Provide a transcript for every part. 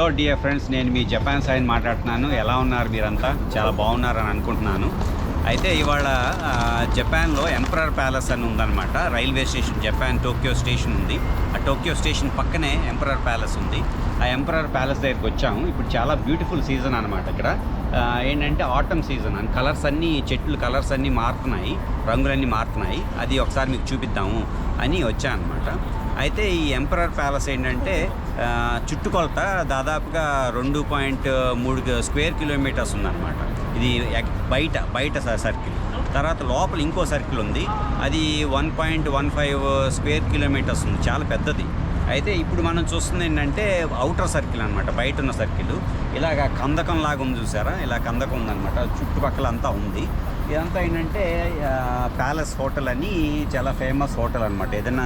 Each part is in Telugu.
హలో డియర్ ఫ్రెండ్స్, నేను మీ జపాన్ సైన్ మాట్లాడుతున్నాను. ఎలా ఉన్నారు మీరంతా? చాలా బాగున్నారని అనుకుంటున్నాను. అయితే ఇవాళ జపాన్లో ఎంపరర్ ప్యాలెస్ అని ఉందన్నమాట. Railway station, Japan Tokyo station ఉంది. ఆ టోక్యో స్టేషన్ పక్కనే ఎంపరర్ ప్యాలెస్ ఉంది. ఆ ఎంపరర్ ప్యాలెస్ దగ్గరికి వచ్చాము. ఇప్పుడు చాలా బ్యూటిఫుల్ సీజన్ అనమాట. ఇక్కడ ఏంటంటే ఆటమ్ సీజన్ అని కలర్స్ అన్నీ, చెట్లు కలర్స్ అన్నీ మారుతున్నాయి, రంగులన్నీ మారుతున్నాయి. అది ఒకసారి మీకు చూపిద్దాము అని వచ్చాను అనమాట. అయితే ఈ ఎంపరర్ ప్యాలెస్ ఏంటంటే చుట్టుకొలత దాదాపుగా 2.3 స్క్వేర్ కిలోమీటర్స్ ఉందన్నమాట. ఇది బయట సర్కిల్. తర్వాత లోపల ఇంకో సర్కిల్ ఉంది, అది 1.15 స్క్వేర్ కిలోమీటర్స్ ఉంది. చాలా పెద్దది. అయితే ఇప్పుడు మనం చూస్తుంది ఏంటంటే అవుటర్ సర్కిల్ అనమాట, బయట ఉన్న సర్కిల్. ఇలాగ కందకం లాగా ఉంది, చూసారా? ఇలా కందకం ఉందన్నమాట, చుట్టుపక్కల అంతా ఉంది. ఇదంతా ఏంటంటే ప్యాలెస్ హోటల్ అని చాలా ఫేమస్ హోటల్ అనమాట. ఏదైనా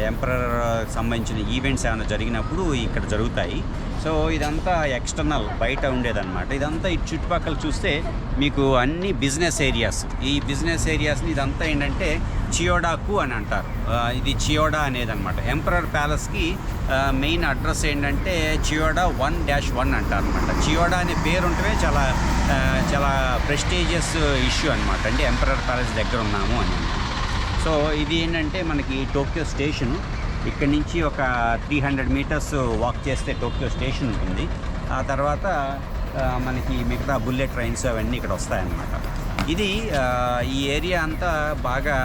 ఎంపరర్ సంబంధించిన ఈవెంట్స్ ఏమైనా జరిగినప్పుడు ఇక్కడ జరుగుతాయి. సో ఇదంతా ఎక్స్టర్నల్, బయట ఉండేదన్నమాట. ఇదంతా ఈ చుట్టుపక్కల చూస్తే మీకు అన్ని బిజినెస్ ఏరియాస్. ఈ బిజినెస్ ఏరియాస్ని ఇదంతా ఏంటంటే చియోడాకు అని అంటారు. ఇది చియోడా అనేది అనమాట. ఎంపరర్ ప్యాలెస్కి మెయిన్ అడ్రస్ ఏంటంటే చియోడా 1-1 అంటారు అనమాట. చియోడా అనే పేరు ఉంటే చాలా ప్రెస్టీజియస్ ఇష్యూ అనమాట. అంటే ఎంపరర్ ప్యాలెస్ దగ్గర ఉన్నాము అని. సో ఇది ఏంటంటే మనకి టోక్యో స్టేషను. ఇక్కడ నుంచి ఒక 300 మీటర్స్ వాక్ చేస్తే టోక్యో స్టేషన్ ఉంటుంది. ఆ తర్వాత మనకి మిగతా బుల్లెట్ ట్రైన్స్ అవన్నీ ఇక్కడ వస్తాయన్నమాట. ఇది ఈ ఏరియా అంతా బాగా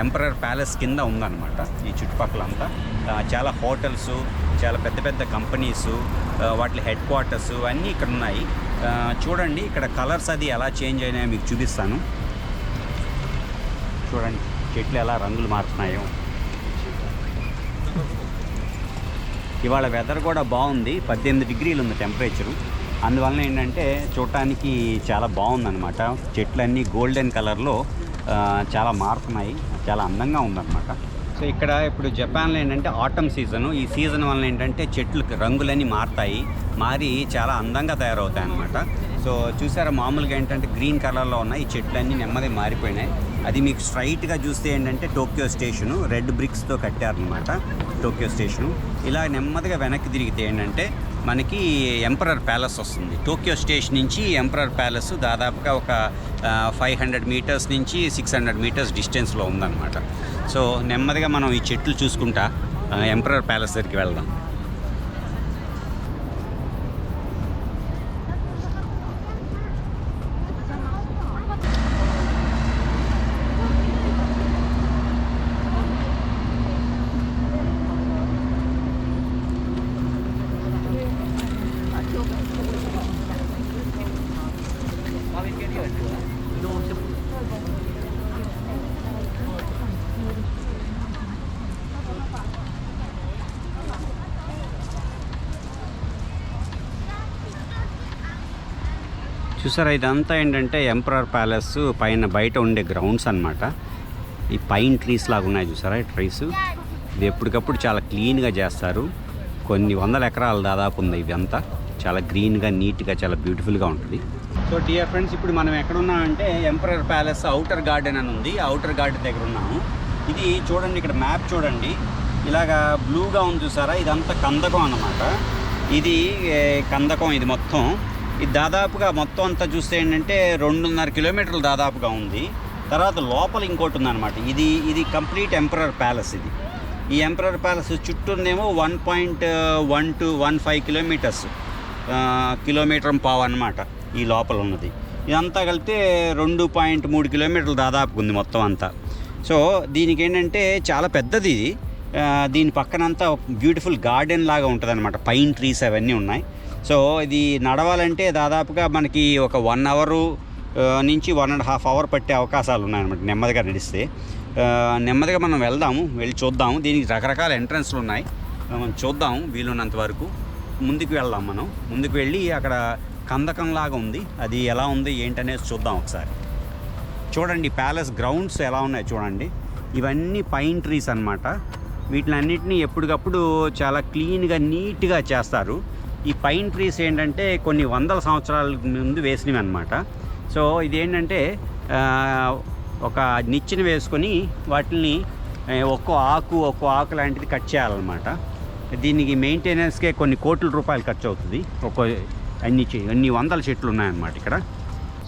ఎంపరర్ ప్యాలెస్ కింద ఉందన్నమాట. ఈ చుట్టుపక్కల అంతా చాలా హోటల్స్, చాలా పెద్ద పెద్ద కంపెనీసు, వాటి హెడ్ క్వార్టర్స్ అన్నీ ఇక్కడ ఉన్నాయి. చూడండి ఇక్కడ కలర్స్ అది ఎలా చేంజ్ అయినాయో మీకు చూపిస్తాను. చూడండి చెట్లు ఎలా రంగులు మారుతున్నాయో. ఇవాళ వెదర్ కూడా బాగుంది, 18 డిగ్రీలు ఉంది టెంపరేచరు. అందువలన ఏంటంటే చూడటానికి చాలా బాగుందన్నమాట. చెట్లన్నీ గోల్డెన్ కలర్లో చాలా మారుతున్నాయి, చాలా అందంగా ఉందన్నమాట. సో ఇక్కడ ఇప్పుడు జపాన్లో ఏంటంటే ఆటమ్ సీజను. ఈ సీజన్ వలన ఏంటంటే చెట్లు రంగులన్నీ మారి చాలా అందంగా తయారవుతాయి అన్నమాట. సో చూసారా, మామూలుగా ఏంటంటే గ్రీన్ కలర్లో ఉన్నాయి, ఈ చెట్లన్నీ నెమ్మదిగా మారిపోయినాయి. అది మీకు స్ట్రైట్గా చూస్తే ఏంటంటే టోక్యో స్టేషను, రెడ్ బ్రిక్స్తో కట్టారనమాట టోక్యో స్టేషను. ఇలా నెమ్మదిగా వెనక్కి తిరిగితే ఏంటంటే మనకి ఎంపరర్ ప్యాలెస్ వస్తుంది. టోక్యో స్టేషన్ నుంచి ఎంపరర్ ప్యాలెస్ దాదాపుగా ఒక 500 మీటర్స్ నుంచి 600 మీటర్స్ డిస్టెన్స్లో ఉందన్నమాట. సో నెమ్మదిగా మనం ఈ చెట్లు చూసుకుంటా ఎంపరర్ ప్యాలెస్ దగ్గరికి వెళ్దాం. చూసారా, ఇదంతా ఏంటంటే ఎంపరర్ ప్యాలెస్ పైన బయట ఉండే గ్రౌండ్స్ అనమాట. ఈ పైన్ ట్రీస్ లాగా ఉన్నాయి, చూసారా ఈ ట్రీస్. ఇది ఎప్పటికప్పుడు చాలా క్లీన్గా చేస్తారు. కొన్ని వందల ఎకరాలు దాదాపు ఉంది. ఇవి అంతా చాలా గ్రీన్గా, నీట్గా, చాలా బ్యూటిఫుల్గా ఉంటుంది. సో డియర్ ఫ్రెండ్స్, ఇప్పుడు మనం ఎక్కడున్నామంటే ఎంపరర్ ప్యాలెస్ అవుటర్ గార్డెన్ అని ఉంది. అవుటర్ గార్డెన్ దగ్గర ఉన్నాము. ఇది చూడండి, ఇక్కడ మ్యాప్ చూడండి, ఇలాగా బ్లూగా ఉంది చూసారా. ఇదంతా కందకం అన్నమాట. ఇది కందకం, ఇది మొత్తం. ఇది దాదాపుగా మొత్తం అంతా చూస్తే ఏంటంటే 2.5 కిలోమీటర్లు దాదాపుగా ఉంది. తర్వాత లోపల ఇంకోటి ఉందన్నమాట. ఇది కంప్లీట్ ఎంపరర్ ప్యాలెస్. ఈ ఎంపరర్ ప్యాలెస్ చుట్టూనేమో 1.15 కిలోమీటర్స్, కిలోమీటర్ పావు అన్నమాట ఈ లోపల ఉన్నది. ఇదంతా కలిపితే 2.3 కిలోమీటర్లు దాదాపుగా ఉంది మొత్తం అంతా. సో దీనికి ఏంటంటే చాలా పెద్దది ఇది. దీని పక్కనంతా బ్యూటిఫుల్ గార్డెన్ లాగా ఉంటుంది అనమాట. పైన్ ట్రీస్ అవన్నీ ఉన్నాయి. సో ఇది నడవాలంటే దాదాపుగా మనకి ఒక 1 అవర్ నుంచి 1.5 అవర్ పట్టే అవకాశాలు ఉన్నాయన్నమాట నెమ్మదిగా నడిస్తే. నెమ్మదిగా మనం వెళ్ళి చూద్దాము. దీనికి రకరకాల ఎంట్రన్స్లు ఉన్నాయి, మనం చూద్దాము వీలున్నంత వరకు. ముందుకు వెళ్దాం. మనం ముందుకు వెళ్ళి అక్కడ కందకం లాగా ఉంది, అది ఎలా ఉంది ఏంటనేది చూద్దాం ఒకసారి. చూడండి ప్యాలెస్ గ్రౌండ్స్ ఎలా ఉన్నాయి చూడండి. ఇవన్నీ పైన్ ట్రీస్ అన్నమాట. వీటిలన్నిటినీ ఎప్పటికప్పుడు చాలా క్లీన్గా, నీట్గా చేస్తారు. ఈ పైన్ ట్రీస్ ఏంటంటే కొన్ని వందల సంవత్సరాల ముందు వేసినవి అన్నమాట. సో ఇదేంటంటే ఒక నిచ్చెన వేసుకొని వాటిని ఒక్కో ఆకు లాంటిది కట్ చేయాలన్నమాట. దీనికి మెయింటెనెన్స్కే కొన్ని కోట్ల రూపాయలు ఖర్చు అవుతుంది. అన్ని వందల చెట్లు ఉన్నాయన్నమాట ఇక్కడ.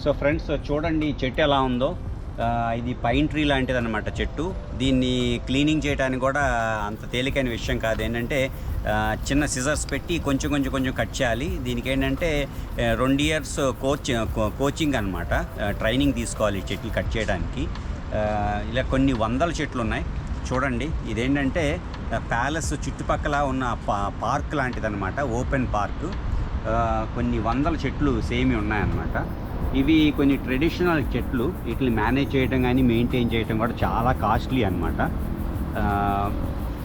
సో ఫ్రెండ్స్ చూడండి ఈ చెట్టు ఎలా ఉందో. ఇది పైన్ ట్రీ లాంటిది అనమాట చెట్టు. దీన్ని క్లీనింగ్ చేయడానికి కూడా అంత తేలికైన విషయం కాదు. ఏంటంటే చిన్న సిజర్స్ పెట్టి కొంచెం కట్ చేయాలి. దీనికి ఏంటంటే 2 ఇయర్స్ కోచింగ్ అనమాట, ట్రైనింగ్ తీసుకోవాలి చెట్లు కట్ చేయడానికి. ఇలా కొన్ని వందల చెట్లు ఉన్నాయి చూడండి. ఇదేంటంటే ప్యాలెస్ చుట్టుపక్కల ఉన్న పార్క్ లాంటిది అనమాట, ఓపెన్ పార్క్. కొన్ని వందల చెట్లు సేమి ఉన్నాయన్నమాట. ఇవి కొన్ని ట్రెడిషనల్ చెట్లు. వీటిని మేనేజ్ చేయడం కానీ మెయింటైన్ చేయడం కూడా చాలా కాస్ట్లీ అనమాట.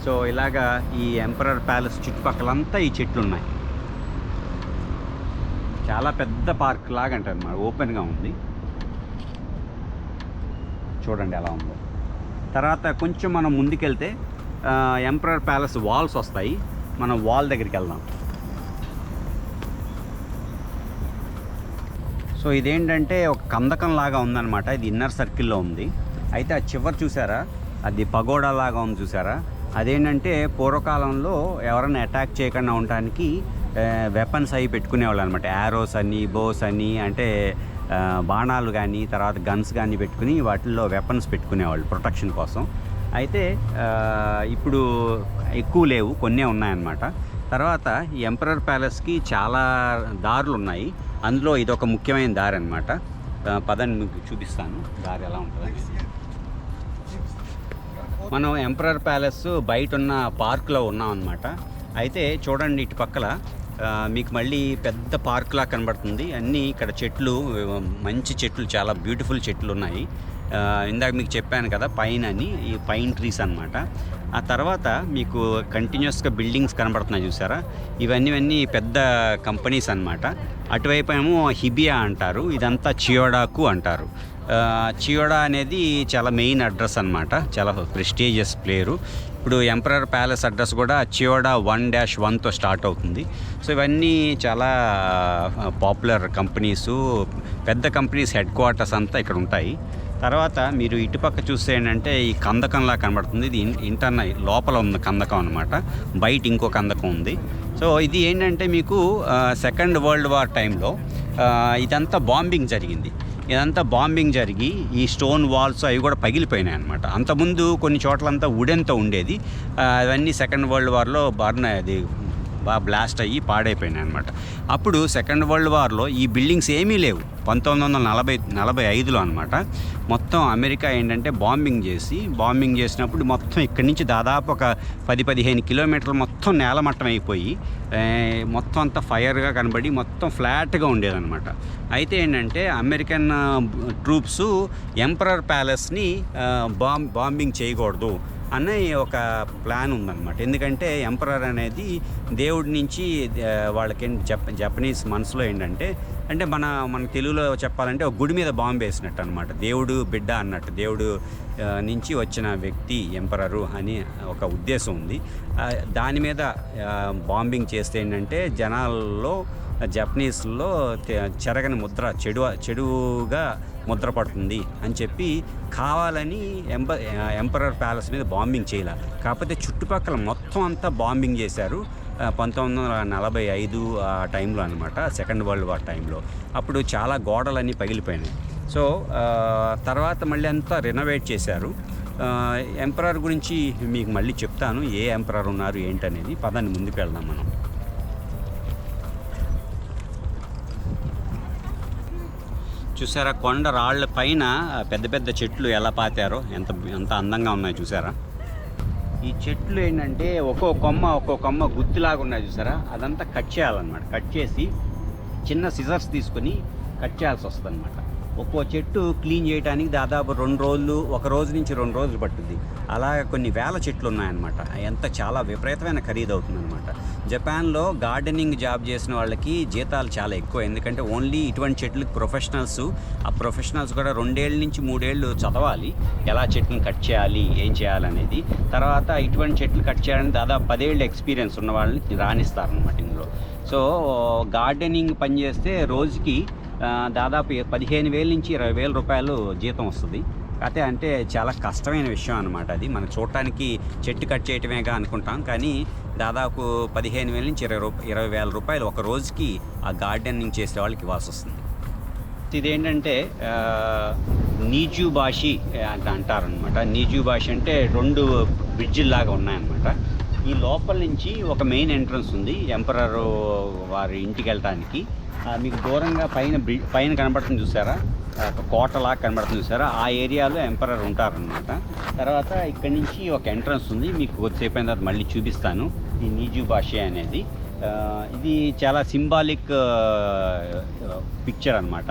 సో ఇలాగా ఈ ఎంపరర్ ప్యాలెస్ చుట్టుపక్కలంతా ఈ చెట్లు ఉన్నాయి. చాలా పెద్ద పార్క్ లాగా అంటారు అన్నమాట, ఓపెన్గా ఉంది. చూడండి ఎలా ఉందో. తర్వాత కొంచెం మనం ముందుకెళ్తే ఎంపరర్ ప్యాలెస్ వాల్స్ వస్తాయి. మనం వాల్ దగ్గరికి వెళ్దాం. సో ఇదేంటంటే ఒక కందకం లాగా ఉందన్నమాట. ఇది ఇన్నర్ సర్కిల్లో ఉంది. అయితే ఆ చివరి చూసారా, అది పగోడా లాగా ఉంది చూసారా. అదేంటంటే పూర్వకాలంలో ఎవరైనా అటాక్ చేయకుండా ఉండడానికి వెపన్స్ అవి పెట్టుకునేవాళ్ళు అనమాట. యారోస్ అని, బోస్ అని, అంటే బాణాలు కానీ తర్వాత గన్స్ కానీ పెట్టుకుని వాటిల్లో వెపన్స్ పెట్టుకునేవాళ్ళు ప్రొటెక్షన్ కోసం. అయితే ఇప్పుడు ఎక్కువ లేవు, కొన్నే ఉన్నాయన్నమాట. తర్వాత ఈ ఎంపరర్ ప్యాలెస్కి చాలా దారులు ఉన్నాయి. అందులో ఇదొక ముఖ్యమైన దారి అనమాట. పదండి మీకు చూపిస్తాను దారి ఎలా ఉంటుందని. మనం ఎంపరర్ ప్యాలెస్ బయట ఉన్న పార్క్లో ఉన్నాం అనమాట. అయితే చూడండి ఇటు పక్కల మీకు మళ్ళీ పెద్ద పార్క్లా కనబడుతుంది. అన్నీ ఇక్కడ చెట్లు, మంచి చెట్లు, చాలా బ్యూటిఫుల్ చెట్లు ఉన్నాయి. ఇందాక మీకు చెప్పాను కదా పైన్ అని, ఈ పైన్ ట్రీస్ అనమాట. ఆ తర్వాత మీకు కంటిన్యూస్గా బిల్డింగ్స్ కనబడుతున్నాయి చూసారా. ఇవన్నీ పెద్ద కంపెనీస్ అనమాట. అటువైపు ఏమో హిబియా అంటారు, ఇదంతా చియోడాకు అంటారు. చియోడా అనేది చాలా మెయిన్ అడ్రస్ అనమాట, చాలా ప్రెస్టీజియస్ ప్లేరు. ఇప్పుడు ఎంపరర్ ప్యాలెస్ అడ్రస్ కూడా చియోడా 1-1తో స్టార్ట్ అవుతుంది. సో ఇవన్నీ చాలా పాపులర్ కంపెనీసు, పెద్ద కంపెనీస్ హెడ్ క్వార్టర్స్ అంతా ఇక్కడ ఉంటాయి. తర్వాత మీరు ఇటుపక్క చూస్తే ఏంటంటే ఈ కందకంలా కనబడుతుంది. ఇది ఇంటర్నల్ లోపల ఉన్న కందకం అనమాట, బయట ఇంకో కందకం ఉంది. సో ఇది ఏంటంటే మీకు సెకండ్ వరల్డ్ వార్ టైంలో ఇదంతా బాంబింగ్ జరిగింది. ఇదంతా బాంబింగ్ జరిగి ఈ స్టోన్ వాల్స్ అవి కూడా పగిలిపోయినాయి అనమాట. అంతకుముందు కొన్ని చోట్లంతా వుడెన్తో ఉండేది. అవన్నీ సెకండ్ వరల్డ్ వార్లో అది బాగా బ్లాస్ట్ అయ్యి పాడైపోయినాయి అనమాట. అప్పుడు సెకండ్ వరల్డ్ వార్లో ఈ బిల్డింగ్స్ ఏమీ లేవు. 1945లో అనమాట. మొత్తం అమెరికా ఏంటంటే బాంబింగ్ చేసినప్పుడు మొత్తం ఇక్కడి నుంచి దాదాపు ఒక 10-15 కిలోమీటర్లు మొత్తం నేలమట్టం అయిపోయి మొత్తం అంతా ఫైర్గా కనబడి మొత్తం ఫ్లాట్గా ఉండేదన్నమాట. అయితే ఏంటంటే అమెరికన్ ట్రూప్స్ ఎంపరర్ ప్యాలెస్ని బాంబింగ్ చేయకూడదు అనే ఒక ప్లాన్ ఉందన్నమాట. ఎందుకంటే ఎంపరర్ అనేది దేవుడి నుంచి వాళ్ళకి జపనీస్ మనసులో ఏంటంటే, అంటే మన తెలుగులో చెప్పాలంటే ఒక గుడి మీద బాంబు వేసినట్టు అనమాట. దేవుడు బిడ్డ అన్నట్టు, దేవుడు నుంచి వచ్చిన వ్యక్తి ఎంపరరు అని ఒక ఉద్దేశం ఉంది. దాని మీద బాంబింగ్ చేస్తే ఏంటంటే జనాల్లో, జపనీస్లో చెరగని ముద్ర, చెడుగా ముద్ర పడుతుంది అని చెప్పి కావాలని ఎంపరర్ ప్యాలెస్ మీద బాంబింగ్ చేయాల. కాకపోతే చుట్టుపక్కల మొత్తం అంతా బాంబింగ్ చేశారు 1945 ఆ టైంలో అనమాట, సెకండ్ వరల్డ్ వార్ టైంలో. అప్పుడు చాలా గోడలన్నీ పగిలిపోయినాయి. సో తర్వాత మళ్ళీ అంతా రెనోవేట్ చేశారు. ఎంపరర్ గురించి మీకు మళ్ళీ చెప్తాను, ఏ ఎంపరర్ ఉన్నారు ఏంటనేది. పదండి ముందుకు వెళ్దాం మనం. చూసారా కొండ రాళ్ళ పైన పెద్ద పెద్ద చెట్లు ఎలా పాతారో, ఎంత అందంగా ఉన్నాయి చూసారా. ఈ చెట్లు ఏంటంటే ఒక్కో కొమ్మ గుత్తిలాగా ఉన్నాయి చూసారా. అదంతా కట్ చేయాలన్నమాట. కట్ చేసి చిన్న సిజర్స్ తీసుకొని కట్ చేయాల్సి వస్తుంది అనమాట. ఒక్కో చెట్టు క్లీన్ చేయడానికి దాదాపు 2 రోజులు, 1 రోజు నుంచి 2 రోజులు పట్టుద్ది. అలా కొన్ని వేల చెట్లు ఉన్నాయన్నమాట. ఎంత చాలా విపరీతమైన ఖరీదు అవుతుందన్నమాట. జపాన్లో గార్డెనింగ్ జాబ్ చేసిన వాళ్ళకి జీతాలు చాలా ఎక్కువ. ఎందుకంటే ఓన్లీ ఇటువంటి చెట్లకు ప్రొఫెషనల్స్, ఆ ప్రొఫెషనల్స్ కూడా 2 ఏళ్ళ నుంచి 3 ఏళ్ళు చదవాలి ఎలా చెట్లను కట్ చేయాలి, ఏం చేయాలనేది. తర్వాత ఇటువంటి చెట్లు కట్ చేయాలని దాదాపు 10 ఏళ్ళ ఎక్స్పీరియన్స్ ఉన్న వాళ్ళని రాణిస్తారనమాట ఇందులో. సో గార్డెనింగ్ పని చేస్తే రోజుకి దాదాపు 15,000 నుంచి 20,000 రూపాయలు జీతం వస్తుంది. అయితే అంటే చాలా కష్టమైన విషయం అనమాట. అది మనం చూడటానికి చెట్టు కట్ చేయటమేగా అనుకుంటాం, కానీ దాదాపు 15,000 నుంచి 20,000 రూపాయలు ఒక రోజుకి ఆ గార్డెనింగ్ చేసే వాళ్ళకి ఇవ్వాల్సి వస్తుంది. ఇదేంటంటే నీజు బాషి అంటారనమాట. నీజు బాషి అంటే 2 బ్రిడ్జిల్లాగా ఉన్నాయన్నమాట. ఈ లోపల నుంచి ఒక మెయిన్ ఎంట్రన్స్ ఉంది ఎంపరర్ వారి ఇంటికి వెళ్ళటానికి. మీకు దూరంగా పైన కనబడుతుంది చూసారా, ఒక కోటలా కనబడుతుంది చూసారా, ఆ ఏరియాలో ఎంపరర్ ఉంటారనమాట. తర్వాత ఇక్కడి నుంచి ఒక ఎంట్రన్స్ ఉంది, మీకు కొద్దిసేపు అయిన తర్వాత మళ్ళీ చూపిస్తాను. ఈ నీజు బాషి అనేది ఇది చాలా సింబాలిక్ పిక్చర్ అనమాట.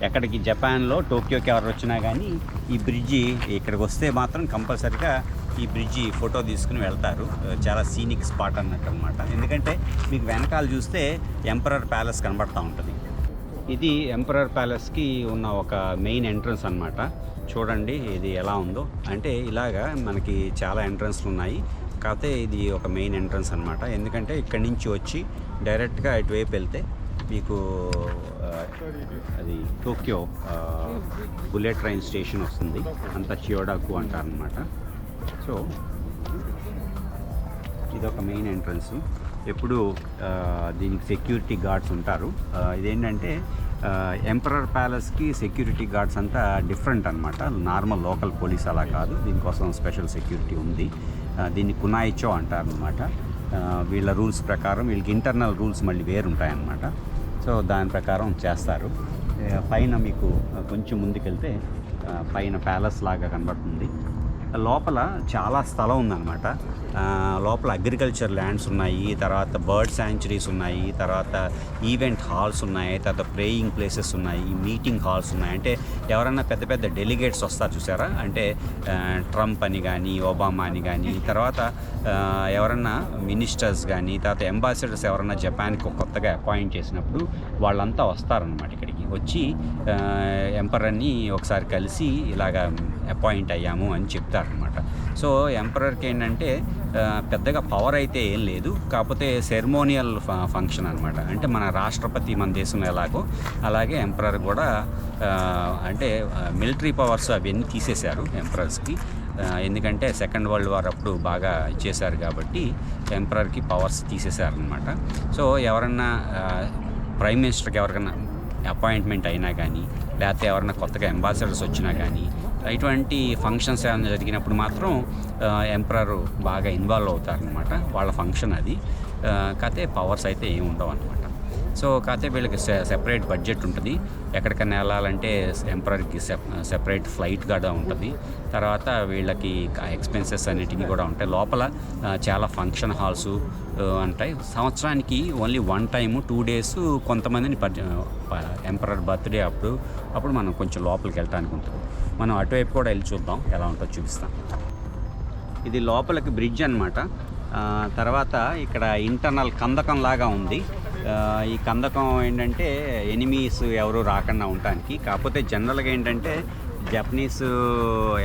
ఎక్కడికి జపాన్లో టోక్యోకి ఎవరు వచ్చినా కానీ ఈ బ్రిడ్జి ఇక్కడికి వస్తే మాత్రం కంపల్సరిగా ఈ బ్రిడ్జి ఫోటో తీసుకుని వెళ్తారు. చాలా సీనిక్ స్పాట్ అన్నట్టు అనమాట. ఎందుకంటే మీకు వెనకాల చూస్తే ఎంపరర్ ప్యాలెస్ కనబడుతూ ఉంటుంది. ఇది ఎంపరర్ ప్యాలెస్కి ఉన్న ఒక మెయిన్ ఎంట్రన్స్ అనమాట. చూడండి ఇది ఎలా ఉందో. అంటే ఇలాగా మనకి చాలా ఎంట్రన్స్లు ఉన్నాయి, కాకపోతే ఇది ఒక మెయిన్ ఎంట్రన్స్ అనమాట. ఎందుకంటే ఇక్కడి నుంచి వచ్చి డైరెక్ట్గా ఇటువైపు వెళ్తే మీకు అది టోక్యో బుల్లెట్ ట్రైన్ స్టేషన్ వస్తుంది. అంతా చియోడాకు అంటారనమాట. సో ఇదొక మెయిన్ ఎంట్రన్స్. ఎప్పుడు దీనికి సెక్యూరిటీ గార్డ్స్ ఉంటారు. ఇదేంటంటే ఎంపరర్ ప్యాలెస్కి సెక్యూరిటీ గార్డ్స్ అంతా డిఫరెంట్ అనమాట. నార్మల్ లోకల్ పోలీస్ అలా కాదు, దీనికోసం స్పెషల్ సెక్యూరిటీ ఉంది. దీన్ని కునాయిచో అంటారనమాట. వీళ్ళ రూల్స్ ప్రకారం వీళ్ళకి ఇంటర్నల్ రూల్స్ మళ్ళీ వేరుంటాయన్నమాట. సో దాని ప్రకారం చేస్తారు. పైన మీకు కొంచెం ముందుకెళ్తే పైన ప్యాలెస్ లాగా కనబడుతుంది. లోపల చాలా స్థలం ఉందన్నమాట. లోపల అగ్రికల్చర్ ల్యాండ్స్ ఉన్నాయి, తర్వాత బర్డ్ శాంచురీస్ ఉన్నాయి, తర్వాత ఈవెంట్ హాల్స్ ఉన్నాయి, తర్వాత ప్రేయింగ్ ప్లేసెస్ ఉన్నాయి, మీటింగ్ హాల్స్ ఉన్నాయి. అంటే ఎవరన్నా పెద్ద పెద్ద డెలిగేట్స్ వస్తారు చూసారా, అంటే ట్రంప్ అని కానీ ఒబామా అని కానీ, తర్వాత ఎవరన్నా మినిస్టర్స్ కానీ, తర్వాత అంబాసిడర్స్ ఎవరన్నా జపాన్కి కొత్తగా అపాయింట్ చేసినప్పుడు వాళ్ళంతా వస్తారనమాట. ఇక్కడికి వచ్చి ఎంపరర్ని ఒకసారి కలిసి ఇలాగా అపాయింట్ అయ్యాము అని చెప్తారనమాట. సో ఎంపరర్కి ఏంటంటే పెద్దగా పవర్ అయితే ఏం లేదు, కాకపోతే సెరమోనియల్ ఫంక్షన్ అనమాట. అంటే మన రాష్ట్రపతి మన దేశంలో ఎలాగో అలాగే ఎంపరర్ కూడా అంటే మిలిటరీ పవర్స్ అవన్నీ తీసేశారు ఎంపరర్స్కి. ఎందుకంటే సెకండ్ వరల్డ్ వార్ అప్పుడు బాగా ఇచ్చేశారు కాబట్టి ఎంపరర్కి పవర్స్ తీసేశారనమాట. సో ఎవరన్నా ప్రైమ్ మినిస్టర్కి ఎవరికైనా అపాయింట్మెంట్ అయినా కానీ, లేకపోతే ఎవరైనా కొత్తగా అంబాసిడర్స్ వచ్చినా కానీ, ఇటువంటి ఫంక్షన్స్ ఏమైనా జరిగినప్పుడు మాత్రం ఎంపరర్ బాగా ఇన్వాల్వ్ అవుతారనమాట. వాళ్ళ ఫంక్షన్ అది. కాకపోతే పవర్స్ అయితే ఏమి ఉండవు అనమాట. సో కాకపోతే వీళ్ళకి సెపరేట్ బడ్జెట్ ఉంటుంది. ఎక్కడికైనా వెళ్ళాలంటే ఎంపరర్కి సెపరేట్ ఫ్లైట్ కూడా ఉంటుంది. తర్వాత వీళ్ళకి ఎక్స్పెన్సెస్ అన్నిటికీ కూడా ఉంటాయి. లోపల చాలా ఫంక్షన్ హాల్స్ ఉంటాయి. సంవత్సరానికి ఓన్లీ 1 టైము 2 డేస్ కొంతమందిని ఎంపరర్ బర్త్డే అప్పుడు మనం కొంచెం లోపలికి వెళ్ళడానికి ఉంటుంది. మనం అటువైపు కూడా వెళ్ళి చూద్దాం, ఎలా ఉంటుందో చూపిస్తాం. ఇది లోపలికి బ్రిడ్జ్ అనమాట. తర్వాత ఇక్కడ ఇంటర్నల్ కందకం లాగా ఉంది. ఈ కందకం ఏంటంటే ఎనిమీస్ ఎవరు రాకుండా ఉండటానికి. కాకపోతే జనరల్గా ఏంటంటే జపనీస్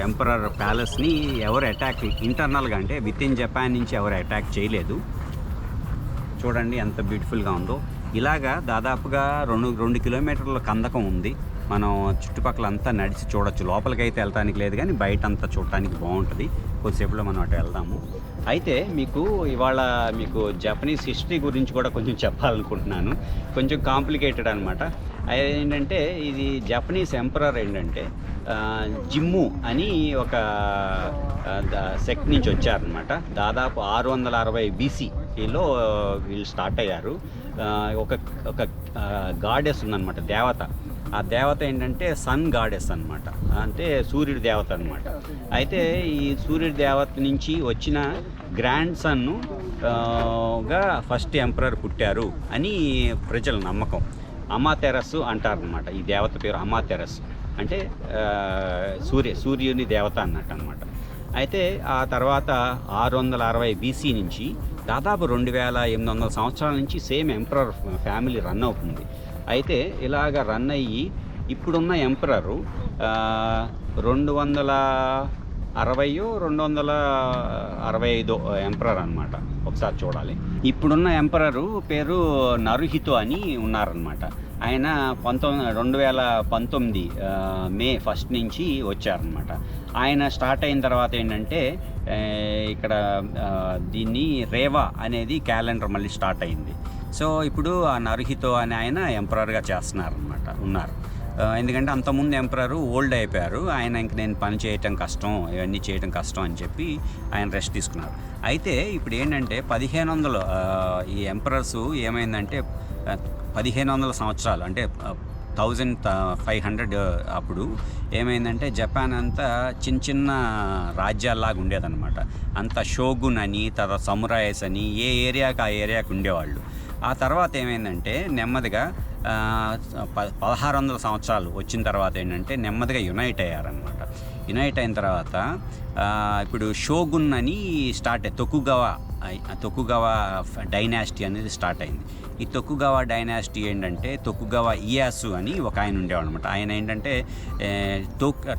ఎంపరర్ ప్యాలెస్ని ఎవరు అటాక్ ఇంటర్నల్గా అంటే విత్ ఇన్ జపాన్ నుంచి ఎవరు అటాక్ చేయలేదు. చూడండి ఎంత బ్యూటిఫుల్గా ఉందో. ఇలాగా దాదాపుగా 2 కిలోమీటర్ల కందకం ఉంది. మనం చుట్టుపక్కల అంతా నడిచి చూడొచ్చు. లోపలికైతే వెళ్ళటానికి లేదు కానీ బయట అంతా చూడటానికి బాగుంటుంది. కొద్దిసేపులో మనం అటు వెళ్దాము. అయితే ఇవాళ మీకు జపనీస్ హిస్టరీ గురించి కూడా కొంచెం చెప్పాలనుకుంటున్నాను. కొంచెం కాంప్లికేటెడ్ అనమాట. ఏంటంటే ఇది జపనీస్ ఎంపరర్ ఏంటంటే జిమ్ము అని ఒక సెక్ట్ నుంచి వచ్చారనమాట. దాదాపు 660 BCలో వీళ్ళు స్టార్ట్ అయ్యారు. ఒక గాడెస్ ఉందన్నమాట, దేవత. ఆ దేవత ఏంటంటే సన్ గాడెస్ అనమాట, అంటే సూర్యుడి దేవత అనమాట. అయితే ఈ సూర్యుడి దేవత నుంచి వచ్చిన గ్రాండ్ సన్గా ఫస్ట్ ఎంపరర్ పుట్టారు అని ప్రజల నమ్మకం. అమాతెరస్సు అంటారనమాట. ఈ దేవత పేరు అమాతెరస్సు, అంటే సూర్యుని దేవత అన్నట్టు అనమాట. అయితే ఆ తర్వాత 660 BC నుంచి దాదాపు 2800 సంవత్సరాల నుంచి సేమ్ ఎంపరర్ ఫ్యామిలీ రన్ అవుతుంది. అయితే ఇలాగ రన్ అయ్యి ఇప్పుడున్న ఎంపరరు 265 ఎంపరర్ అనమాట. ఒకసారి చూడాలి. ఇప్పుడున్న ఎంపరరు పేరు నరుహితో అని ఉన్నారనమాట. ఆయన 2019 మే 1 నుంచి వచ్చారనమాట. ఆయన స్టార్ట్ అయిన తర్వాత ఏంటంటే ఇక్కడ దీన్ని రేవా అనేది క్యాలెండర్ మళ్ళీ స్టార్ట్ అయింది. సో ఇప్పుడు ఆ నరుహితో అని ఆయన ఎంపరర్గా చేస్తున్నారనమాట, ఉన్నారు. ఎందుకంటే అంతకుముందు ఎంపరరు ఓల్డ్ అయిపోయారు. ఆయన ఇంక నేను పని చేయటం కష్టం, ఇవన్నీ చేయటం కష్టం అని చెప్పి ఆయన రెస్ట్ తీసుకున్నారు. అయితే ఇప్పుడు ఏంటంటే 1500 ఈ ఎంపరర్స్ ఏమైందంటే 1500 సంవత్సరాలు అంటే 1500 అప్పుడు ఏమైందంటే జపాన్ అంతా చిన్న చిన్న రాజ్యాల్లాగా ఉండేదన్నమాట. అంత షోగున్ అని, తర్వాత సమురాయస్ అని, ఏ ఏరియాకి ఆ ఏరియాకి ఉండేవాళ్ళు. ఆ తర్వాత ఏమైందంటే నెమ్మదిగా 1600 సంవత్సరాలు వచ్చిన తర్వాత ఏంటంటే నెమ్మదిగా యునైట్ అయ్యారనమాట. యునైట్ అయిన తర్వాత ఇప్పుడు షోగున్ అని స్టార్ట్ అయ్యి తొకుగవా డైనాసిటీ అనేది స్టార్ట్ అయింది. ఈ తొకుగవా డైనాసిటీ ఏంటంటే తొకుగవా ఇయాసు అని ఒక ఆయన ఉండేవాడు అనమాట. ఆయన ఏంటంటే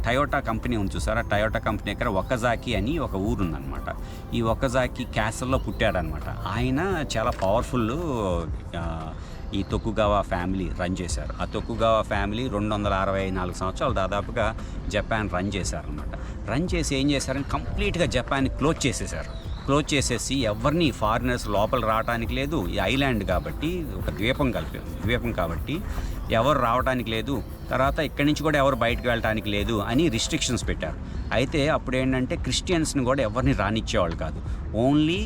టయోటా కంపెనీ ఉంది చూసారా, టయోటా కంపెనీ దగ్గర ఒకజాకి అని ఒక ఊరు ఉందన్నమాట. ఈ ఒకజాకి క్యాసల్లో పుట్టాడనమాట. ఆయన చాలా పవర్ఫుల్ ఈ తొకుగవా ఫ్యామిలీ రన్ చేశారు. ఆ తొకుగవా ఫ్యామిలీ 264 సంవత్సరాలు దాదాపుగా జపాన్ రన్ చేశారనమాట. రన్ చేసి ఏం చేశారని కంప్లీట్గా జపాన్ని క్లోజ్ చేసేసి ఎవరిని ఫారినర్స్ లోపల రావడానికి లేదు. ఈ ఐలాండ్ కాబట్టి, ఒక ద్వీపం కాబట్టి ఎవరు రావడానికి లేదు. తర్వాత ఇక్కడి నుంచి కూడా ఎవరు బయటకు వెళ్ళడానికి లేదు అని రిస్ట్రిక్షన్స్ పెట్టారు. అయితే అప్పుడు ఏంటంటే క్రిస్టియన్స్ని కూడా ఎవరిని రానిచ్చేవాళ్ళు కాదు. ఓన్లీ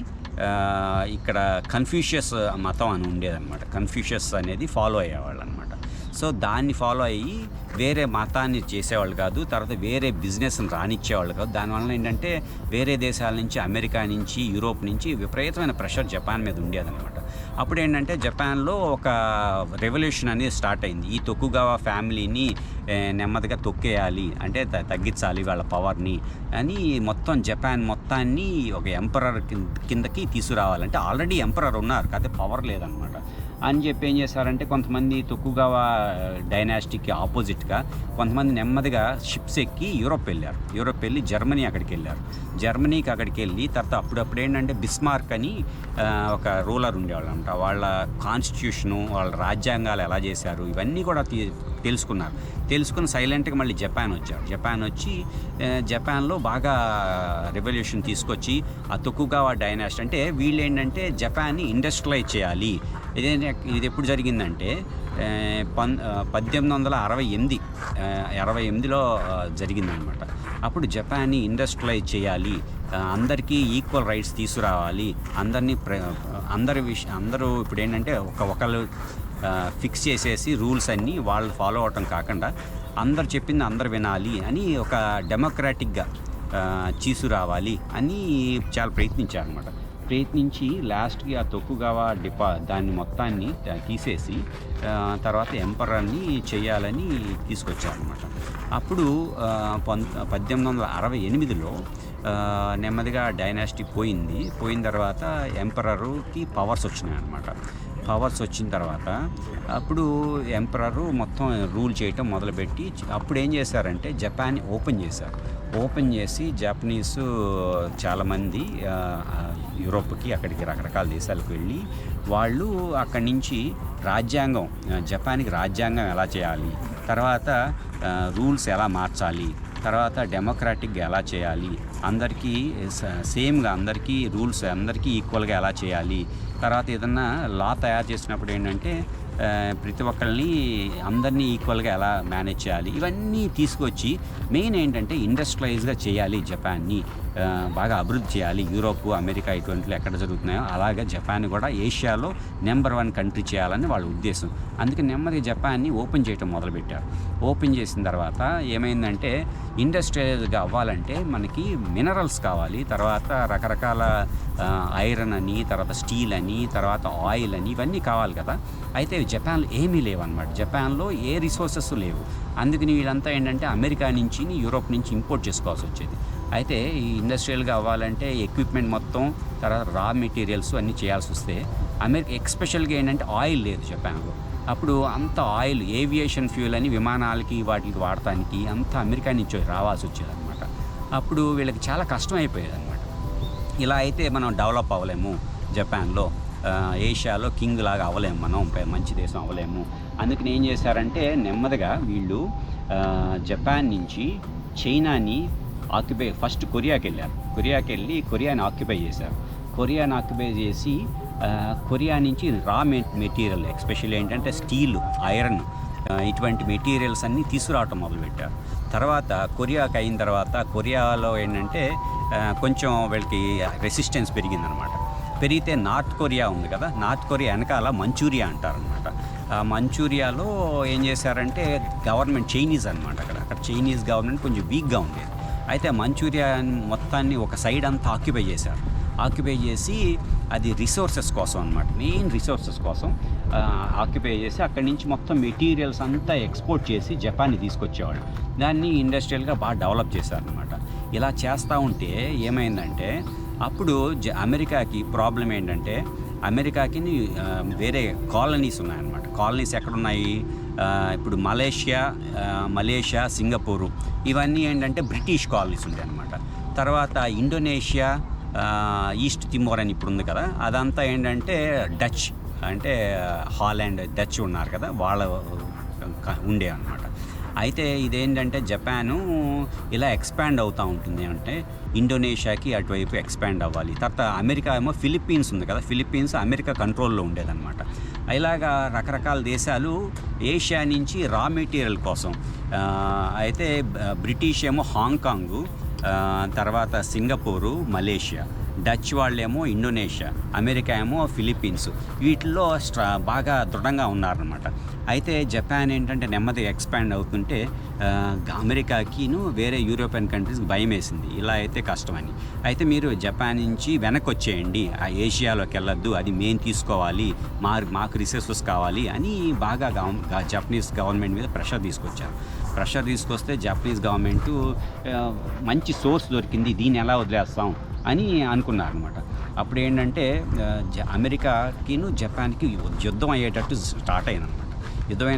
ఇక్కడ కన్ఫ్యూషియస్ మతం అని ఉండేదన్నమాట. కన్ఫ్యూషియస్ అనేది ఫాలో అయ్యేవాళ్ళు అనమాట. సో దాన్ని ఫాలో అయ్యి వేరే మతాన్ని చేసేవాళ్ళు కాదు. తర్వాత వేరే బిజినెస్ని రానిచ్చేవాళ్ళు కాదు. దానివల్ల ఏంటంటే వేరే దేశాల నుంచి, అమెరికా నుంచి, యూరోప్ నుంచి విపరీతమైన ప్రెషర్ జపాన్ మీద ఉండేదన్నమాట. అప్పుడు ఏంటంటే జపాన్లో ఒక రెవల్యూషన్ అనేది స్టార్ట్ అయింది. ఈ తొకుగవా ఫ్యామిలీని నెమ్మదిగా తొక్కేయాలి, అంటే తగ్గించాలి వాళ్ళ పవర్ని అని మొత్తం జపాన్ మొత్తాన్ని ఒక ఎంపరర్ కిందకి తీసుకురావాలంటే ఆల్రెడీ ఎంపరర్ ఉన్నారు కాకపోతే పవర్ లేదనమాట అని చెప్పి ఏం చేశారంటే కొంతమంది తొకుగవా డైనాసిటీకి ఆపోజిట్గా కొంతమంది నెమ్మదిగా షిప్స్ ఎక్కి యూరోప్ వెళ్ళి జర్మనీ అక్కడికి వెళ్ళి తర్వాత అప్పుడప్పుడు ఏంటంటే బిస్మార్క్ అని ఒక రూలర్ ఉండేవాళ్ళు అనమాట. వాళ్ళ కాన్స్టిట్యూషను, వాళ్ళ రాజ్యాంగాలు ఎలా చేశారు ఇవన్నీ కూడా తెలుసుకుని సైలెంట్గా మళ్ళీ జపాన్ వచ్చి జపాన్లో బాగా రెవల్యూషన్ తీసుకొచ్చి ఆ తొకుగవా డైనాసిటీ అంటే వీళ్ళు ఏంటంటే జపాన్ని ఇండస్ట్రియలైజ్ చేయాలి. ఇది ఎప్పుడు జరిగిందంటే 1868లో జరిగిందనమాట. అప్పుడు జపాన్ని ఇండస్ట్రియలైజ్ చేయాలి, అందరికీ ఈక్వల్ రైట్స్ తీసుకురావాలి, అందరూ ఇప్పుడు ఏంటంటే ఒకళ్ళు ఫిక్స్ చేసేసి రూల్స్ అన్నీ వాళ్ళు ఫాలో అవటం కాకుండా అందరు చెప్పింది అందరు వినాలి అని ఒక డెమోక్రాటిక్గా తీసుకురావాలి అని చాలా ప్రయత్నించి లాస్ట్కి ఆ తొకుగవా దాన్ని మొత్తాన్ని తీసేసి తర్వాత ఎంపరర్ని చేయాలని తీసుకొచ్చారనమాట. అప్పుడు 1868లో నెమ్మదిగా డైనాసిటీ పోయిన తర్వాత ఎంపరర్కి పవర్స్ వచ్చినాయన్నమాట. పవర్స్ వచ్చిన తర్వాత అప్పుడు ఎంపరరు మొత్తం రూల్ చేయటం మొదలుపెట్టి అప్పుడు ఏం చేశారంటే జపాన్ ఓపెన్ చేసి జపనీస్ చాలామంది యూరోప్కి అక్కడికి రకరకాల దేశాలకు వెళ్ళి వాళ్ళు అక్కడి నుంచి జపాన్కి రాజ్యాంగం ఎలా చేయాలి, తర్వాత రూల్స్ ఎలా మార్చాలి, తర్వాత డెమోక్రాటిక్గా ఎలా చేయాలి, అందరికీ సేమ్గా అందరికీ రూల్స్ అందరికీ ఈక్వల్గా ఎలా చేయాలి, తర్వాత ఏదన్నా లా తయారు చేసినప్పుడు ఏంటంటే ప్రతి ఒక్కరిని అందరినీ ఈక్వల్గా ఎలా మేనేజ్ చేయాలి ఇవన్నీ తీసుకొచ్చి మెయిన్ ఏంటంటే ఇండస్ట్రియలైజ్గా చేయాలి, జపాన్ని బాగా అభివృద్ధి చేయాలి. యూరోప్, అమెరికా ఇటువంటివి ఎక్కడ జరుగుతున్నాయో అలాగే జపాన్ కూడా ఏషియాలో నెంబర్ 1 కంట్రీ చేయాలని వాళ్ళ ఉద్దేశం. అందుకే నెమ్మదిగా జపాన్ని ఓపెన్ చేయటం మొదలుపెట్టారు. ఓపెన్ చేసిన తర్వాత ఏమైందంటే ఇండస్ట్రియలైజ్గా అవ్వాలంటే మనకి మినరల్స్ కావాలి, తర్వాత రకరకాల ఐరన్ అని, తర్వాత స్టీల్ అని, తర్వాత ఆయిల్ అని ఇవన్నీ కావాలి కదా. అయితే జపాన్లో ఏమీ లేవన్నమాట. జపాన్లో ఏ రిసోర్సెస్ లేవు. అందుకని వీళ్ళంతా ఏంటంటే అమెరికా నుంచి, యూరోప్ నుంచి ఇంపోర్ట్ చేసుకోవాల్సి వచ్చేది. అయితే ఈ ఇండస్ట్రియల్గా అవ్వాలంటే ఎక్విప్మెంట్ మొత్తం, తర్వాత రా మెటీరియల్స్ అన్నీ చేయాల్సి వస్తే ఎక్స్పెషల్గా ఏంటంటే ఆయిల్ లేదు జపాన్లో. అప్పుడు అంత ఆయిల్ ఏవియేషన్ ఫ్యూల్ అని విమానాలకి వాటికి వాడటానికి అంత అమెరికా నుంచి రావాల్సి వచ్చేది అనమాట. అప్పుడు వీళ్ళకి చాలా కష్టం అయిపోయేది అనమాట. ఇలా అయితే మనం డెవలప్ అవ్వలేము జపాన్లో, ఏషియాలో కింగ్ లాగా అవ్వలేము, మనం మంచి దేశం అవ్వలేము. అందుకని ఏం చేశారంటే నెమ్మదిగా వీళ్ళు జపాన్ నుంచి చైనాని ఫస్ట్ కొరియాకి వెళ్ళారు. కొరియాని ఆక్యుపై చేశారు. కొరియాని ఆక్యుపై చేసి కొరియా నుంచి రా మెటీరియల్, ఎస్పెషల్లీ ఏంటంటే స్టీల్, ఐరన్, ఇటువంటి మెటీరియల్స్ అన్నీ తీసుకురావటం మొదలుపెట్టారు. తర్వాత కొరియాకి అయిన తర్వాత కొరియాలో ఏంటంటే కొంచెం వీళ్ళకి రెసిస్టెన్స్ పెరిగిందనమాట. పెరిగితే నార్త్ కొరియా ఉంది కదా, నార్త్ కొరియా వెనకాల మంచూరియా అంటారనమాట. మంచూరియాలో ఏం చేశారంటే గవర్నమెంట్ చైనీస్ అనమాట. అక్కడ చైనీస్ గవర్నమెంట్ కొంచెం వీక్గా ఉండేది. అయితే మంచూరియా మొత్తాన్ని ఒక సైడ్ అంతా ఆక్యుపై చేశారు. ఆక్యుపై చేసి అది రిసోర్సెస్ కోసం అనమాట, మెయిన్ రిసోర్సెస్ కోసం ఆక్యుపై చేసి అక్కడి నుంచి మొత్తం మెటీరియల్స్ అంతా ఎక్స్పోర్ట్ చేసి జపాన్ని తీసుకొచ్చేవాళ్ళు. దాన్ని ఇండస్ట్రియల్గా బాగా డెవలప్ చేశారనమాట. ఇలా చేస్తూ ఉంటే ఏమైందంటే అప్పుడు అమెరికాకి ప్రాబ్లం ఏంటంటే, అమెరికాకి వేరే కాలనీస్ ఉన్నాయన్నమాట. కాలనీస్ ఎక్కడున్నాయి? ఇప్పుడు మలేషియా, సింగపూరు, ఇవన్నీ ఏంటంటే బ్రిటిష్ కాలనీస్ ఉంటాయి అన్నమాట. తర్వాత ఇండోనేషియా, ఈస్ట్ తిమోర్ అని ఇప్పుడు ఉంది కదా, అదంతా ఏంటంటే డచ్, అంటే హాలాండ్ డచ్ ఉన్నారు కదా, వాళ్ళ ఉండే అన్నమాట. అయితే ఇదేంటంటే జపాను ఇలా ఎక్స్పాండ్ అవుతూ ఉంటుంది. అంటే ఇండోనేషియాకి అటువైపు ఎక్స్పాండ్ అవ్వాలి. తర్వాత అమెరికా ఏమో ఫిలిప్పీన్స్ ఉంది కదా, ఫిలిప్పీన్స్ అమెరికా కంట్రోల్లో ఉండేదన్నమాట. ఇలాగా రకరకాల దేశాలు ఏషియా నుంచి రా మెటీరియల్ కోసం, అయితే బ్రిటిష్ ఏమో హాంకాంగు, తర్వాత సింగపూరు, మలేషియా, డచ్ వాళ్ళేమో ఇండోనేషియా, అమెరికా ఏమో ఫిలిప్పీన్స్, వీటిల్లో బాగా దృఢంగా ఉన్నారనమాట. అయితే జపాన్ ఏంటంటే నెమ్మదిగా ఎక్స్పాండ్ అవుతుంటే అమెరికాకిను వేరే యూరోపియన్ కంట్రీస్కి భయం వేసింది, ఇలా అయితే కష్టమని. అయితే మీరు జపాన్ నుంచి వెనక్కి వచ్చేయండి, ఆ ఏషియాలోకి వెళ్ళొద్దు, అది మేము తీసుకోవాలి, మాకు రిసోర్సెస్ కావాలి అని బాగా జపనీస్ గవర్నమెంట్ మీద ప్రెషర్ తీసుకొచ్చారు. ప్రెషర్ తీసుకొస్తే జపనీస్ గవర్నమెంటు మంచి సోర్స్ దొరికింది, దీన్ని ఎలా వదిలేస్తాం అని అనుకున్నారు అనమాట. అప్పుడు ఏంటంటే అమెరికాకిను జపాన్కి యుద్ధం అయ్యేటట్టు స్టార్ట్ అయిందనమాట. యుద్ధం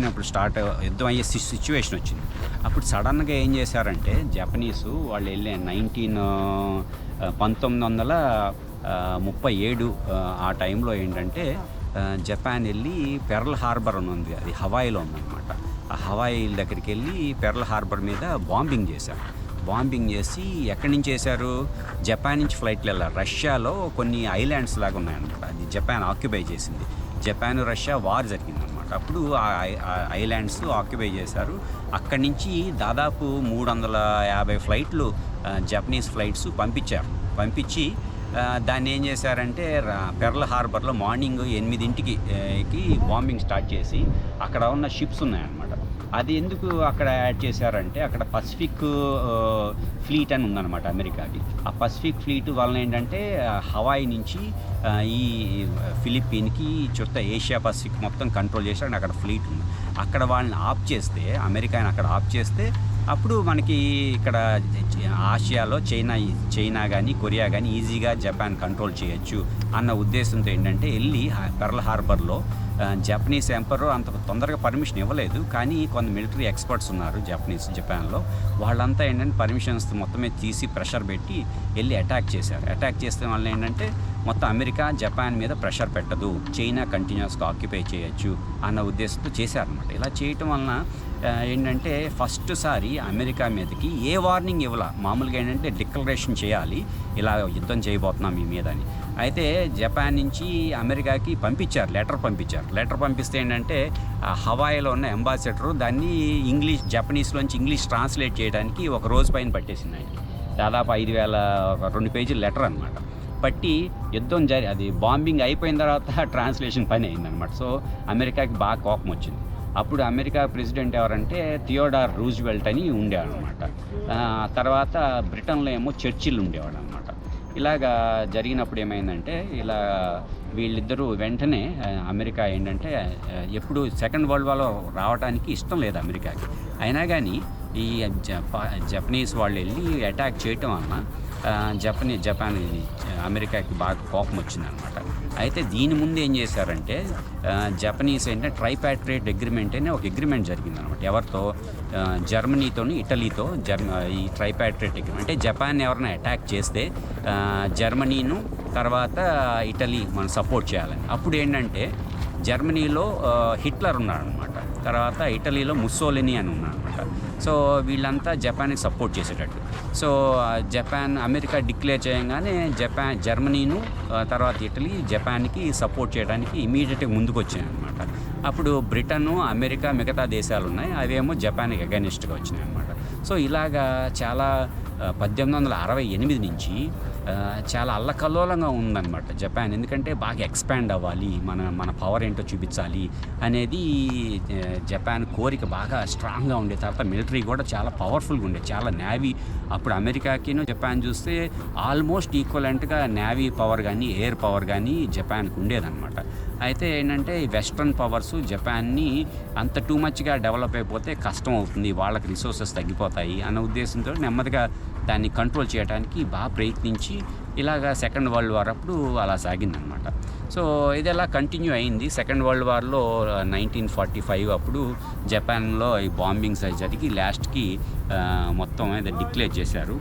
అయ్యే సిచ్యువేషన్ వచ్చింది. అప్పుడు సడన్గా ఏం చేశారంటే జపనీసు వాళ్ళు వెళ్ళే 1937 ఆ టైంలో ఏంటంటే జపాన్ వెళ్ళి పెర్ల్ హార్బర్ అని ఉంది, అది హవాయిలో ఉందన్నమాట. ఆ హవాయి దగ్గరికి వెళ్ళి పెర్ల్ హార్బర్ మీద బాంబింగ్ చేశారు. బాంబింగ్ చేసి ఎక్కడి నుంచి చేశారు? జపాన్ నుంచి ఫ్లైట్లు వెళ్ళారు. రష్యాలో కొన్ని ఐలాండ్స్ లాగా ఉన్నాయన్నమాట, అది జపాన్ ఆక్యుపై చేసింది. జపాన్ రష్యా వార్ జరిగిందనమాట. అప్పుడు ఆ ఐలాండ్స్ ఆక్యుపై చేశారు. అక్కడి నుంచి దాదాపు 350 ఫ్లైట్లు, జపనీస్ ఫ్లైట్స్ పంపించి దాన్ని ఏం చేశారంటే పెర్ల్ హార్బర్లో మార్నింగ్ 8కి బాంబింగ్ స్టార్ట్ చేసి, అక్కడ ఉన్న షిప్స్ ఉన్నాయన్నమాట. అది ఎందుకు అక్కడ యాడ్ చేశారంటే అక్కడ పసిఫిక్ ఫ్లీట్ అని ఉందన్నమాట అమెరికాకి. ఆ పసిఫిక్ ఫ్లీట్ వలన ఏంటంటే హవాయి నుంచి ఈ ఫిలిప్పీన్కి చుట్టూ ఏషియా పసిఫిక్ మొత్తం కంట్రోల్ చేశారు. అక్కడ ఫ్లీట్ ఉంది. అక్కడ వాళ్ళని ఆఫ్ చేస్తే, అమెరికాని అక్కడ ఆఫ్ చేస్తే, అప్పుడు మనకి ఇక్కడ ఆసియాలో చైనా కానీ కొరియా కానీ ఈజీగా జపాన్ కంట్రోల్ చేయొచ్చు అన్న ఉద్దేశంతో ఏంటంటే వెళ్ళి పెర్ల్ హార్బర్లో జపనీస్ ఎంపరర్ అంత తొందరగా పర్మిషన్ ఇవ్వలేదు, కానీ కొంత మిలిటరీ ఎక్స్పర్ట్స్ ఉన్నారు జపాన్లో, వాళ్ళంతా ఏంటంటే పర్మిషన్స్ మొత్తమే తీసి ప్రెషర్ పెట్టి వెళ్ళి అటాక్ చేశారు. అటాక్ చేస్తే వల్ల ఏంటంటే మొత్తం అమెరికా జపాన్ మీద ప్రెషర్ పెట్టదు, చైనా కంటిన్యూస్గా ఆక్యుపై చేయొచ్చు అన్న ఉద్దేశంతో చేశారనమాట. ఇలా చేయటం వలన ఏంటంటే ఫస్ట్ సారి అమెరికా మీదకి ఏ వార్నింగ్ ఇవ్వాల, మామూలుగా ఏంటంటే డిక్లరేషన్ చేయాలి, ఇలా యుద్ధం చేయబోతున్నాం మీ మీద అని. అయితే జపాన్ నుంచి అమెరికాకి లెటర్ పంపిస్తే ఏంటంటే హవాయిలో ఉన్న అంబాసిడరు దాన్ని జపనీస్లోంచి ఇంగ్లీష్ ట్రాన్స్లేట్ చేయడానికి ఒక రోజు పైన పట్టేసింది ఆయనకి. దాదాపు 2 పేజీల లెటర్ అనమాట. పట్టి యుద్ధం అది బాంబింగ్ అయిపోయిన తర్వాత ట్రాన్స్లేషన్ పని అయిందనమాట. సో అమెరికాకి బాగా కోపం వచ్చింది. అప్పుడు అమెరికా ప్రెసిడెంట్ ఎవరంటే థియోడార్ రూజ్వెల్ట్ అని ఉండేవాడు అనమాట. తర్వాత బ్రిటన్లో ఏమో చర్చిల్ ఉండేవాడు అనమాట. ఇలాగా జరిగినప్పుడు ఏమైందంటే ఇలా వీళ్ళిద్దరూ వెంటనే అమెరికా ఏంటంటే ఎప్పుడు సెకండ్ వరల్డ్ వార్లో రావడానికి ఇష్టం లేదు అమెరికాకి. అయినా కానీ ఈ జపనీస్ వాళ్ళు వెళ్ళి అటాక్ చేయటం వలన జపాన్ ఇది అమెరికాకి బాగా కోపం వచ్చిందనమాట. అయితే దీని ముందు ఏం చేశారంటే జపనీస్ ఏంటంటే ట్రైపాట్రియేట్ అగ్రిమెంట్ అనే ఒక అగ్రిమెంట్ జరిగిందనమాట. ఎవరితో? జర్మనీతోని ఇటలీతో ఈ ట్రైపాట్రియేట్ అగ్రిమెంట్ అంటే జపాన్ ఎవరైనా అటాక్ చేస్తే జర్మనీను తర్వాత ఇటలీ మనం సపోర్ట్ చేయాలని. అప్పుడు ఏంటంటే జర్మనీలో హిట్లర్ ఉన్నాడనమాట, తర్వాత ఇటలీలో ముస్సోలిని అని ఉన్నాడనమాట. సో వీళ్ళంతా జపాన్కి సపోర్ట్ చేసేటట్టు. సో అమెరికా డిక్లేర్ చేయగానే జర్మనీను తర్వాత ఇటలీ జపాన్కి సపోర్ట్ చేయడానికి ఇమీడియట్గా ముందుకు వచ్చాయి అనమాట. అప్పుడు బ్రిటన్, అమెరికా, మిగతా దేశాలు ఉన్నాయి, అవేమో జపాన్కి అగైనిస్ట్గా వచ్చినాయి అనమాట. సో ఇలాగా చాలా 1868 నుంచి చాలా అల్లకల్లోలంగా ఉందన్నమాట జపాన్. ఎందుకంటే బాగా ఎక్స్పాండ్ అవ్వాలి, మన పవర్ ఏంటో చూపించాలి అనేది జపాన్ కోరిక బాగా స్ట్రాంగ్గా ఉండే. తర్వాత మిలిటరీ కూడా చాలా పవర్ఫుల్గా ఉండే, చాలా నేవీ. అప్పుడు అమెరికాకిను జపాన్ చూస్తే ఆల్మోస్ట్ ఈక్వలెంట్గా నేవీ పవర్ కానీ ఎయిర్ పవర్ కానీ జపాన్కి ఉండేదన్నమాట. అయితే ఏంటంటే ఈ వెస్ట్రన్ పవర్స్ జపాన్ని అంత టూ మచ్గా డెవలప్ అయిపోతే కష్టం అవుతుంది, వాళ్ళకి రిసోర్సెస్ తగ్గిపోతాయి అన్న ఉద్దేశంతో నెమ్మదిగా దాన్ని కంట్రోల్ చేయడానికి బాగా ప్రయత్నించి ఇలాగా సెకండ్ వరల్డ్ వార్ అప్పుడు అలా సాగిందనమాట. సో ఇది ఎలా కంటిన్యూ అయింది. సెకండ్ వరల్డ్ వార్లో 1945 అప్పుడు జపాన్లో ఈ బాంబింగ్స్ అవి జరిగి లాస్ట్కి మొత్తం ఏదో డిక్లేర్ చేశారు.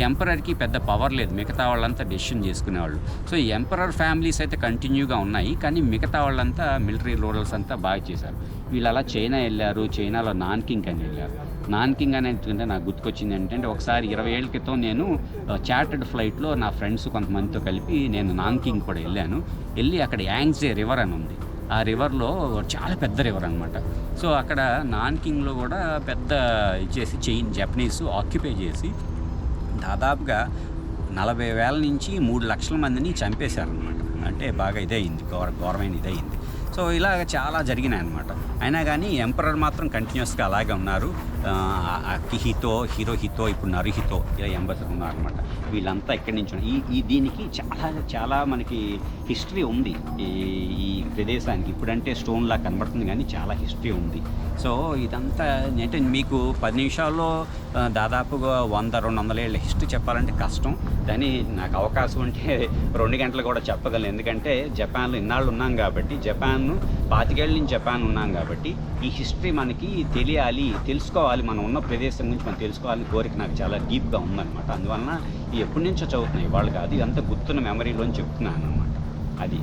ఎంపరర్కి పెద్ద పవర్ లేదు, మిగతా వాళ్ళంతా డెసిషన్ చేసుకునేవాళ్ళు. సో ఈ ఎంపరర్ ఫ్యామిలీస్ అయితే కంటిన్యూగా ఉన్నాయి, కానీ మిగతా వాళ్ళంతా మిలిటరీ రూరల్స్ అంతా బాగా చేశారు. వీళ్ళు అలా చైనా వెళ్ళారు, చైనాలో నాన్కింగ్ అని వెళ్ళారు. నాన్కింగ్ అనేది నాకు గుర్తుకొచ్చింది ఏంటంటే ఒకసారి 20 ఏళ్ళ క్రితం నేను చార్టర్డ్ ఫ్లైట్లో నా ఫ్రెండ్స్ కొంతమందితో కలిపి నేను నాన్కింగ్ కూడా వెళ్ళి అక్కడ యాంగ్జే రివర్ అని ఉంది. ఆ రివర్లో చాలా పెద్ద రివర్ అనమాట. సో అక్కడ నాన్కింగ్లో కూడా పెద్ద ఇచ్చేసి జపనీస్ ఆక్యుపై చేసి దాదాపుగా 40,000 నుంచి 3 లక్షల మందిని చంపేశారనమాట. అంటే బాగా ఇదయింది, ఘోరమైన ఇదయింది. సో ఇలాగ చాలా జరిగినాయి అనమాట. అయినా కానీ ఎంపరర్ మాత్రం కంటిన్యూస్గా అలాగే ఉన్నారు. హిరోహితో ఇప్పుడు నరుహితో ఇలా ఎంబసర్ ఉన్నారనమాట. వీళ్ళంతా ఎక్కడి నుంచి ఈ దీనికి చాలా చాలా మనకి హిస్టరీ ఉంది ఈ ప్రదేశానికి. ఇప్పుడంటే స్టోన్లా కనబడుతుంది, కానీ చాలా హిస్టరీ ఉంది. సో ఇదంతా అంటే మీకు 10 నిమిషాల్లో దాదాపుగా 100-200 ఏళ్ళ హిస్టరీ చెప్పాలంటే కష్టం. కానీ నాకు అవకాశం ఉంటే 2 గంటలు కూడా చెప్పగలను. ఎందుకంటే జపాన్లో ఇన్నాళ్ళు ఉన్నాం కాబట్టి, 25 ఏళ్ళ నుంచి జపాన్ ఉన్నాం కాబట్టి ఈ హిస్టరీ మనకి తెలుసుకోవాలి, మనం ఉన్న ప్రదేశం గురించి మనం తెలుసుకోవాలని కోరిక నాకు చాలా డీప్గా ఉందన్నమాట. అందువలన ఎప్పటి నుంచో చదువుతున్నాయి వాళ్ళు కాదు, ఇదంతా గుర్తున్న మెమరీలోని చెప్తున్నాను అన్నమాట. అది